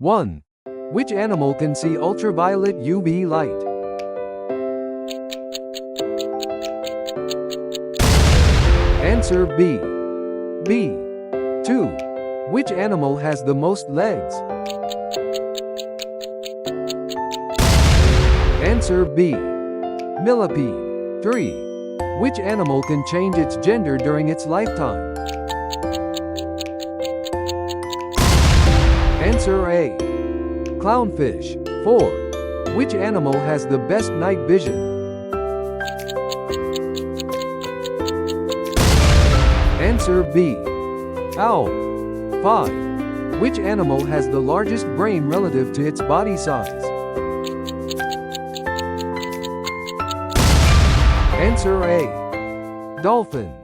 1. Which animal can see ultraviolet UV light? Answer B. B. 2. Which animal has the most legs? Answer B. Millipede. 3. Which animal can change its gender during its lifetime? Answer A. Clownfish. 4. Which animal has the best night vision? Answer B. Owl. 5. Which animal has the largest brain relative to its body size? Answer A. Dolphin.